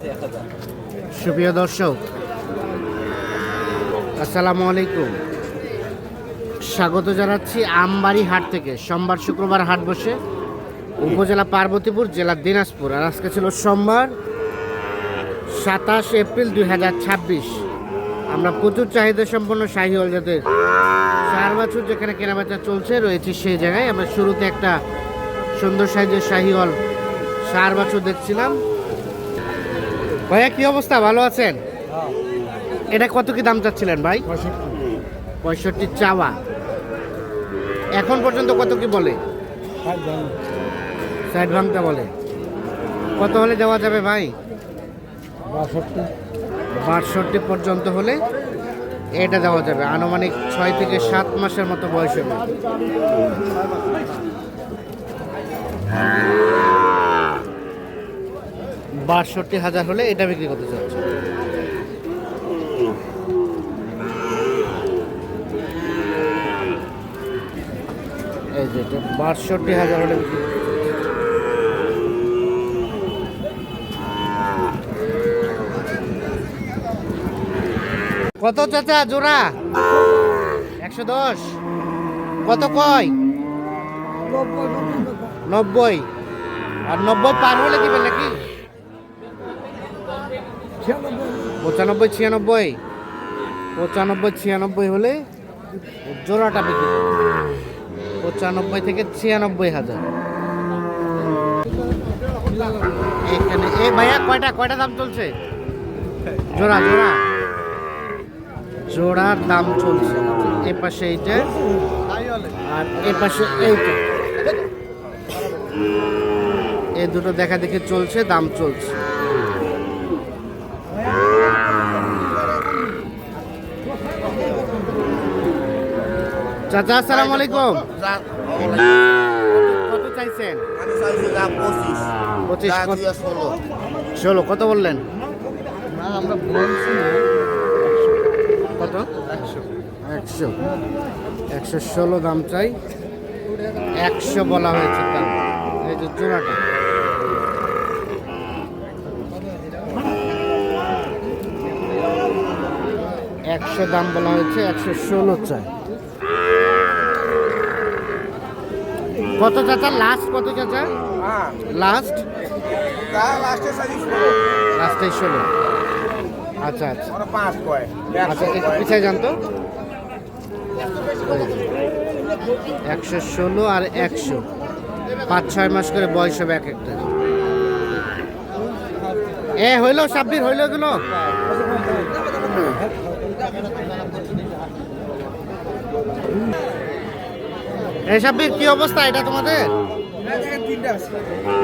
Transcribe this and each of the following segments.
সুপ্রিয় দর্শক, আসসালামু আলাইকুম। স্বাগত জানাচ্ছি আমবাড়ি হাট থেকে। সোমবার শুক্রবার হাট বসে উপজেলা পার্বতীপুর, জেলা দিনাজপুর। আর আজকে ছিল সোমবার 27 এপ্রিল 2026। আমরা প্রচুর চাহিদা সম্পন্ন শাহিওয়াল জাতের চার বছর যেখানে কেনাবেচা চলছে রয়েছে সেই জায়গায়। আমরা শুরুতে একটা সুন্দর সাইজের শাহিওয়াল 4 বছর দেখছিলাম। ভাইয়া কি অবস্থা, ভালো আছেন? এটা কত কি দাম চাচ্ছিলেন ভাই? 65 চাওয়া। এখন পর্যন্ত কত কি বলে? 60 ভাঙতে বলে। কত হলে দেওয়া যাবে ভাই? 62 পর্যন্ত হলে এটা দেওয়া যাবে। আনুমানিক 6 থেকে 7 মাসের মতো বয়স হবে। 62,000 হলে এটা বিক্রি করতে চাচ্ছে। এই যে 62,000 হলে বিক্রি করতে চাচ্ছে। কত চাচা জোড়া? 110। কত কয়? 90। আর 90 পার হলে দিবেন নাকি? 95, 96 হলে জোড়াটা বিক্রি। 95 থেকে 96,000। এখানে ভাইয়া কয়টা দাম চলছে? জোড়ার দাম চলছে। এ পাশে এইটা আর এ পাশে এইটা, এই দুটো দেখা দেখে চলছে, দাম চলছে। চাচা আসসালামু আলাইকুম। কত চাইছেন? 25, 16। কত বললেন? আমরা বলছি কত? 116 দাম চাই। 100 বলা হয়েছে দাম। এই যে জোড়াটা একশো দাম বলা হয়েছে, 116 চাই। কত চাচা লাস্ট? কত চাচা লাস্ট? লাস্টে 16। আচ্ছা আচ্ছা আচ্ছা, একটু পিছিয়ে যান তো। 116 আর 100, 5-6 মাস করে বয়স হবে এক একটা। হইলো সাব্বির, হইলো এগুলো। সাব্বির কি অবস্থা? এটা তোমাদের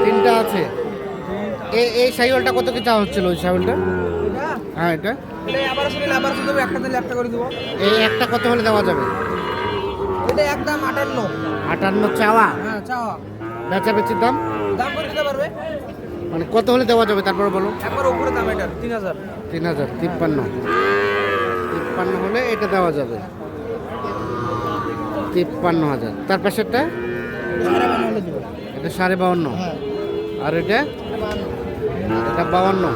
তিনটা আছে। এই সাইকেলটা কত কি চাওয়া হচ্ছিল? ওই সাইকেলটা? হ্যাঁ, এটা এই একটা কত হলে দেওয়া যাবে? একদম 58 চাওয়া। বেচা বেচির দাম মানে কত হলে দেওয়া যাবে? তারপর বলো। 3,000। 53 হলে এটা দেওয়া যাবে। 53,000। তার পাশেরটা এটা 52.5। আর এটা 52।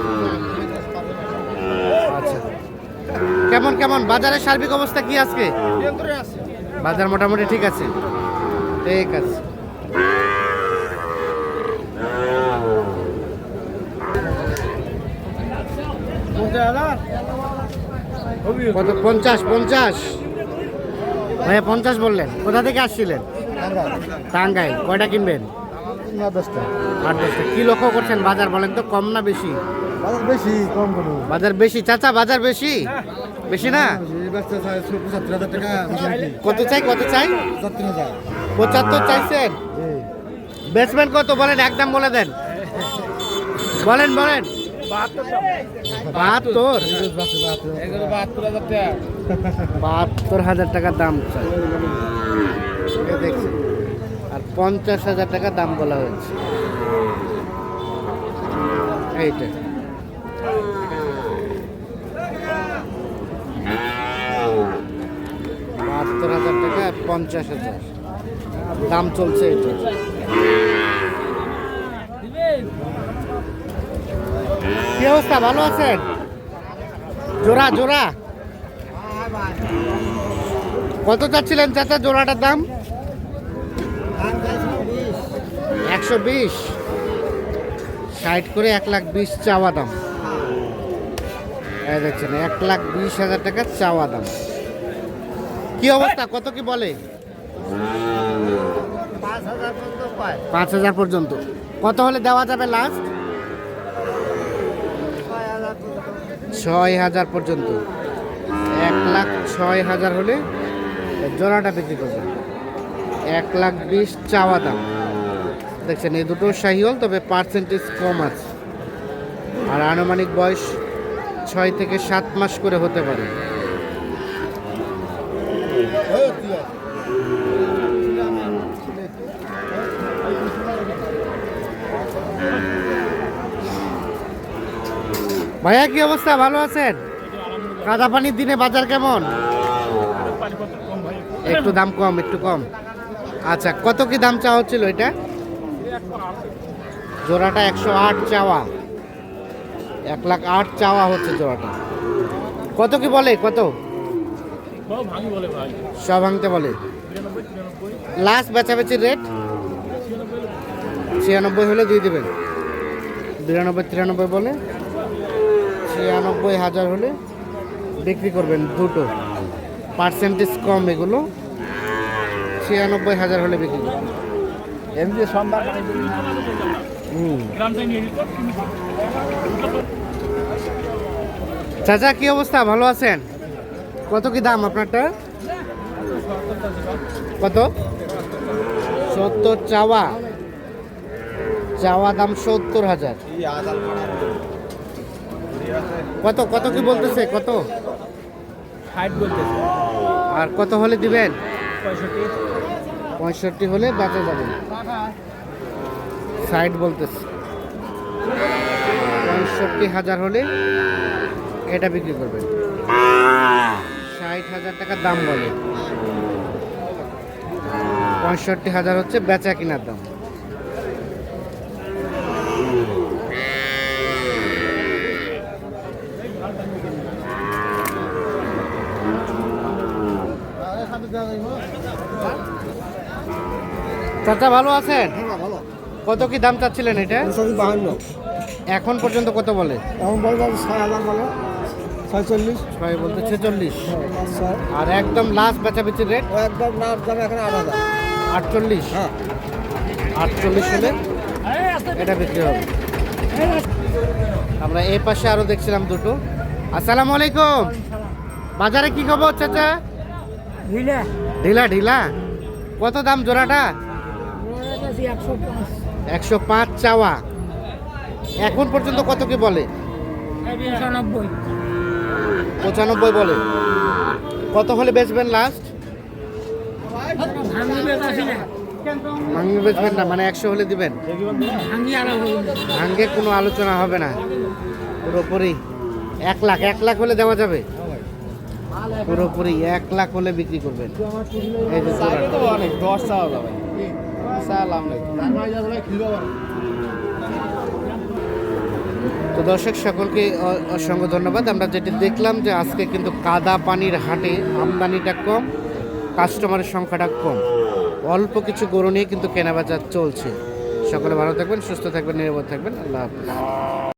আচ্ছা, কেমন বাজারের সার্বিক অবস্থা কি আজকে? বাজার মোটামুটি ঠিক আছে। ঠিক আছে। কত? 50 ভাইয়া 50 বললেন। কোথা থেকে আসছিলেন? টাঙ্গাইল। কয়টা কিনবেন? 10টা। 8-10টা। কি লক্ষ্য করছেন বাজার বলেন তো, কম না বেশি? বাজার বেশি, কম করবো। বাজার বেশি চাচা, বাজার বেশি না? 75,000 টাকা। কত চাই? 75 চাইছেন? বেচবেন কত বলেন? একদম বলে দেন। বলেন 72,000 টাকা দাম চাই। দেখছি। আর 50,000 টাকা দাম বলা হয়েছে। এইটা 72,000 টাকা, 50,000 দাম চলছে এটা। কি অবস্থা, ভালো আছেন? জোড়া জোড়া কত চাচ্ছিলেন চাচা জোড়াটার দাম? 120, 60 করে 1,20,000 চাওয়া দাম। এই দেখছেন 1,20,000 টাকা চাওয়া দাম। কি অবস্থা, কত কি বলে? 5,000 পর্যন্ত। কত হলে দেওয়া যাবে লাস্ট? 6,000 পর্যন্ত। 1,06,000 হলে জোড়াটা বিক্রি করবেন। 1,20,000 চাওয়া দাম। দেখছেন এই দুটো শাহিওয়াল, তবে পার্সেন্টেজ কম আছে। আর আনুমানিক বয়স 6 থেকে 7 মাস করে হতে পারে। ভাইয়া কি অবস্থা, ভালো আছেন? কাদা পানির দিনে বাজার কেমন? একটু দাম কম, একটু কম। আচ্ছা, কত কি দাম চাওয়া হচ্ছিল এটা? জোড়াটা 108 চাওয়া। 1,08,000 চাওয়া হচ্ছে জোড়াটা। কত কি বলে, কত? সব ভাঙতে বলে। লাস্ট বেচাবেচির রেট 96 হলে দিয়ে দেবেন। 92, 93 বলে 96,000 হলে বিক্রি করবেন দুটো। পার্সেন্টেজ কম এগুলো। 96,000 হলে বিক্রি করবেন। এমনি সম্মান চাচা কি অবস্থা, ভালো আছেন? কত কি দাম আপনারটা? কত? 70 চাওয়া। চাওয়া দাম 70,000। কত কত কি বলতেছে, কত? 60 বলতেছে। আর কত হলে দিবেন? 65। 65 হলে বেচা যাবে। 60 বলতেছে। 65,000 হলে এটা বিক্রি করবেন। 60,000 টাকা দাম বলে। 65,000 হচ্ছে বেচা কিনার দাম। চাচা ভালো আছেন? ভালো। কত কি দাম চাচ্ছিলেন এটা? 52। এখন পর্যন্ত কত বলে? এখন বলবো 6,000 বলে। 46। 6 বলতে 46। স্যার আর একদম লাস্ট বেচাবেচির রেট একদম না দাম এখন 8,000। 48। হ্যাঁ 48 হলে এটা বিক্রি হবে। আমরা এই পাশে আরো দেখছিলাম দুটো। আসসালামু আলাইকুম। বাজারে কি খবর চাচা? ঢিলা ঢিলা। কত দাম জোড়াটা? 105 চাওয়া। এখন পর্যন্ত কত কি বলে? 95 বলে। কত হলে বেচবেন লাস্ট? ভাঙ্গি বেচবেন না, মানে 100 হলে দিবেন? ভাঙ্গে কোনো আলোচনা হবে না, পুরোপুরি 1 লাখ হলে দেওয়া যাবে। পুরোপুরি 1 লাখ হলে বিক্রি করবেন। এই যে জোড়া। তো দর্শক সকলকে অসংখ্য ধন্যবাদ। আমরা যেটি দেখলাম যে আজকে কিন্তু কাদা পানির হাটে আমদানিটা কম, কাস্টমারের সংখ্যাটা কম, অল্প কিছু গরু নিয়ে কিন্তু কেনাবেচা চলছে। সকলে ভালো থাকবেন, সুস্থ থাকবেন, নিরাপদ থাকবেন। আল্লাহ হাফেজ।